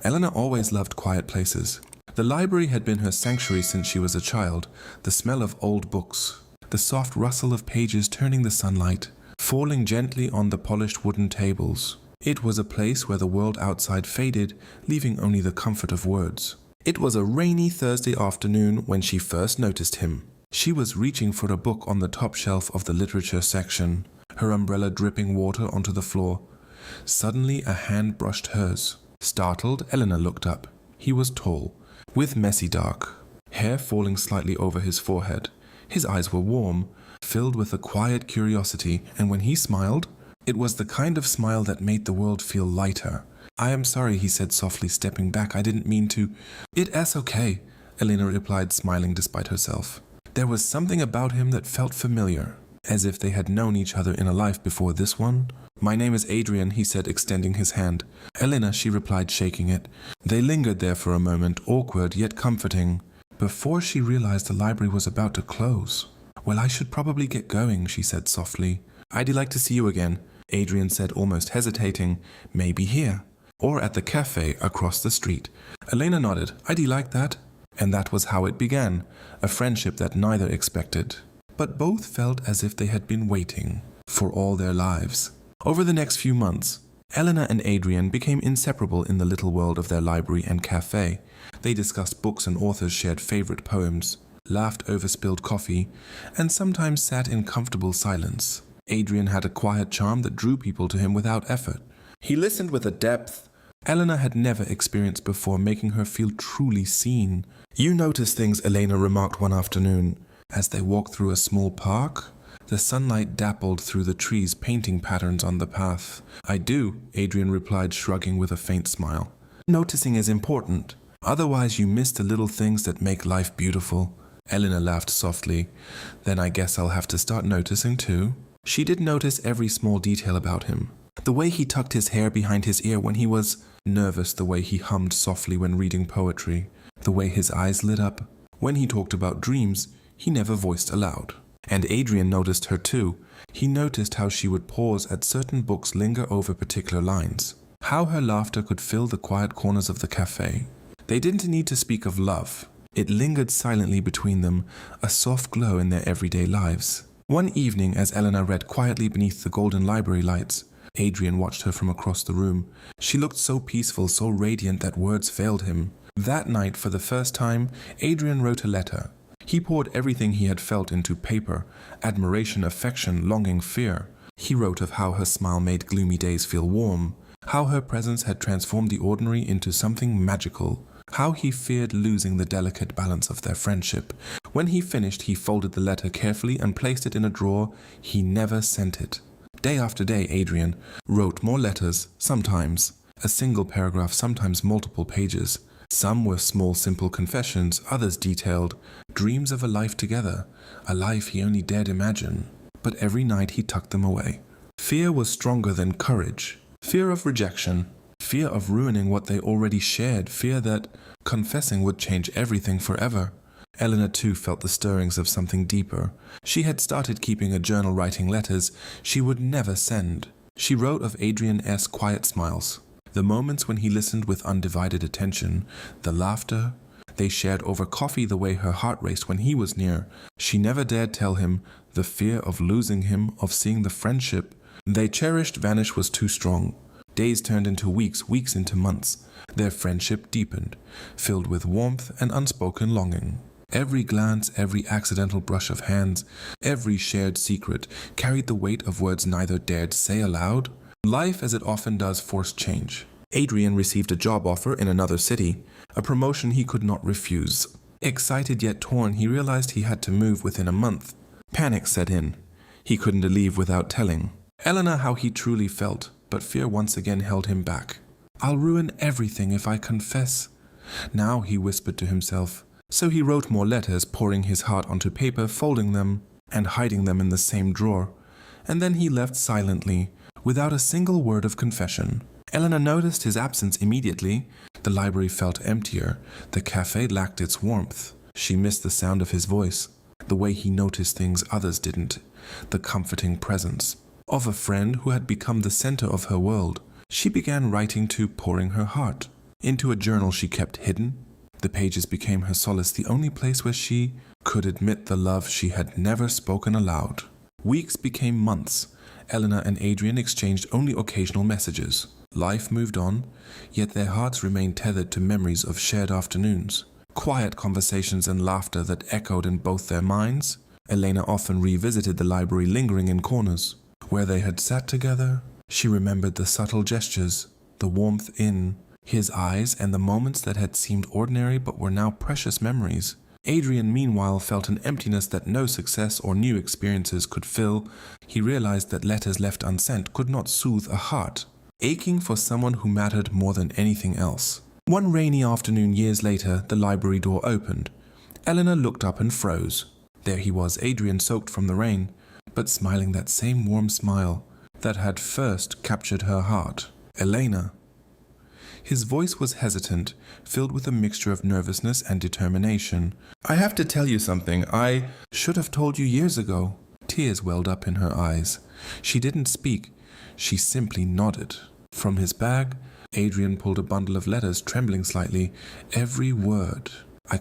Elena always loved quiet places. The library had been her sanctuary since she was a child. The smell of old books, the soft rustle of pages turning the sunlight, falling gently on the polished wooden tables. It was a place where the world outside faded, leaving only the comfort of words. It was a rainy Thursday afternoon when she first noticed him. She was reaching for a book on the top shelf of the literature section, her umbrella dripping water onto the floor. Suddenly a hand brushed hers. Startled, Elena looked up. He was tall, with messy dark hair falling slightly over his forehead. His eyes were warm, filled with a quiet curiosity, and when he smiled, it was the kind of smile that made the world feel lighter. "I am sorry," he said softly, stepping back. "I didn't mean to." "It's okay," Elena replied, smiling despite herself. There was something about him that felt familiar, as if they had known each other in a life before this one. "My name is Adrian," he said, extending his hand. "Elena," she replied, shaking it. They lingered there for a moment, awkward yet comforting, before she realized the library was about to close. "Well, I should probably get going," she said softly. "I'd like to see you again," Adrian said, almost hesitating. "Maybe here, or at the cafe across the street." Elena nodded. "I'd like that." And that was how it began, a friendship that neither expected. But both felt as if they had been waiting for all their lives. Over the next few months, Elena and Adrian became inseparable in the little world of their library and cafe. They discussed books and authors, shared favorite poems, laughed over spilled coffee, and sometimes sat in comfortable silence. Adrian had a quiet charm that drew people to him without effort. He listened with a depth Elena had never experienced before, making her feel truly seen. "You notice things," Elena remarked one afternoon, as they walked through a small park. The sunlight dappled through the trees, painting patterns on the path. "I do," Adrian replied, shrugging with a faint smile. "Noticing is important. Otherwise you miss the little things that make life beautiful." Elena laughed softly. "Then I guess I'll have to start noticing too." She did notice every small detail about him. The way he tucked his hair behind his ear when he was nervous, the way he hummed softly when reading poetry, the way his eyes lit up. When he talked about dreams, he never voiced aloud. And Adrian noticed her too. He noticed how she would pause at certain books, linger over particular lines, how her laughter could fill the quiet corners of the cafe. They didn't need to speak of love. It lingered silently between them, a soft glow in their everyday lives. One evening, as Elena read quietly beneath the golden library lights, Adrian watched her from across the room. She looked so peaceful, so radiant that words failed him. That night, for the first time, Adrian wrote a letter. He poured everything he had felt into paper: admiration, affection, longing, fear. He wrote of how her smile made gloomy days feel warm, how her presence had transformed the ordinary into something magical, how he feared losing the delicate balance of their friendship. When he finished, he folded the letter carefully and placed it in a drawer. He never sent it. Day after day, Adrian wrote more letters, sometimes a single paragraph, sometimes multiple pages. Some were small, simple confessions, others detailed dreams of a life together, a life he only dared imagine. But every night he tucked them away. Fear was stronger than courage. Fear of rejection, fear of ruining what they already shared, fear that confessing would change everything forever. Elena too felt the stirrings of something deeper. She had started keeping a journal, writing letters she would never send. She wrote of Adrian's quiet smiles, the moments when he listened with undivided attention, the laughter they shared over coffee, the way her heart raced when he was near. She never dared tell him. The fear of losing him, of seeing the friendship they cherished vanish, was too strong. Days turned into weeks, weeks into months. Their friendship deepened, filled with warmth and unspoken longing. Every glance, every accidental brush of hands, every shared secret carried the weight of words neither dared say aloud. Life, as it often does, forced change. Adrian received a job offer in another city, a promotion he could not refuse. Excited yet torn, he realized he had to move within a month. Panic set in. He couldn't leave without telling Elena how he truly felt, but fear once again held him back. "I'll ruin everything if I confess." Now he whispered to himself. So he wrote more letters, pouring his heart onto paper, folding them, and hiding them in the same drawer. And then he left silently, without a single word of confession. Elena noticed his absence immediately. The library felt emptier. The cafe lacked its warmth. She missed the sound of his voice, the way he noticed things others didn't, the comforting presence of a friend who had become the center of her world. She began writing to, pouring her heart. into a journal she kept hidden. The pages became her solace, the only place where she could admit the love she had never spoken aloud. Weeks became months. Elena and Adrian exchanged only occasional messages. Life moved on, yet their hearts remained tethered to memories of shared afternoons, quiet conversations and laughter that echoed in both their minds. Elena often revisited the library, lingering in corners where they had sat together. She remembered the subtle gestures, the warmth in his eyes, and the moments that had seemed ordinary but were now precious memories. Adrian, meanwhile, felt an emptiness that no success or new experiences could fill. He realized that letters left unsent could not soothe a heart aching for someone who mattered more than anything else. One rainy afternoon years later, the library door opened. Elena looked up and froze. There he was, Adrian, soaked from the rain, but smiling that same warm smile that had first captured her heart. "Elena." His voice was hesitant, filled with a mixture of nervousness and determination. "I have to tell you something. I should have told you years ago." Tears welled up in her eyes. She didn't speak. She simply nodded. From his bag, Adrian pulled a bundle of letters, trembling slightly. "Every word.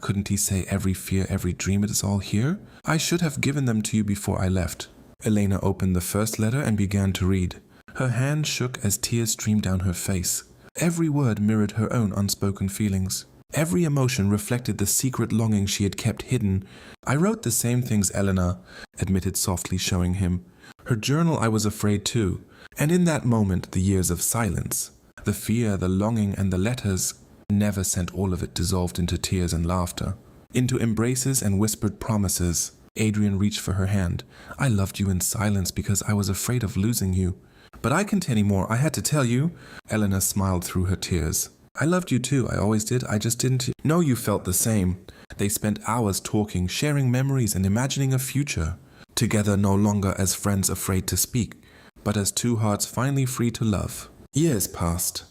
Couldn't he say every fear, every dream? It is all here? I should have given them to you before I left." Elena opened the first letter and began to read. Her hand shook as tears streamed down her face. Every word mirrored her own unspoken feelings. Every emotion reflected the secret longing she had kept hidden. "I wrote the same things, Elena," admitted softly, showing him. "Her journal, I was afraid too. And in that moment, the years of silence, the fear, the longing, and the letters, never sent all of it dissolved into tears and laughter, into embraces and whispered promises." Adrian reached for her hand. "I loved you in silence because I was afraid of losing you. But I can tell you more. I had to tell you." Elena smiled through her tears. "I loved you too. I always did. I just didn't know you felt the same." They spent hours talking, sharing memories and imagining a future. Together, no longer as friends afraid to speak, but as two hearts finally free to love. Years passed.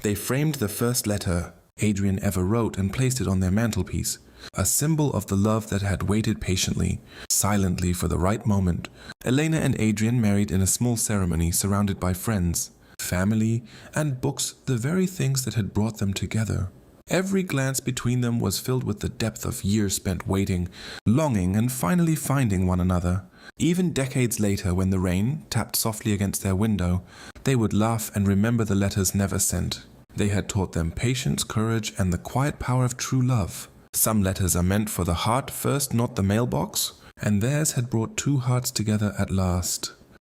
They framed the first letter Adrian ever wrote and placed it on their mantelpiece, a symbol of the love that had waited patiently, silently for the right moment. Elena and Adrian married in a small ceremony, surrounded by friends, family, and books, the very things that had brought them together. Every glance between them was filled with the depth of years spent waiting, longing, and finally finding one another. Even decades later, when the rain tapped softly against their window, they would laugh and remember the letters never sent. They had taught them patience, courage, and the quiet power of true love. Some letters are meant for the heart first, not the mailbox, and theirs had brought two hearts together at last.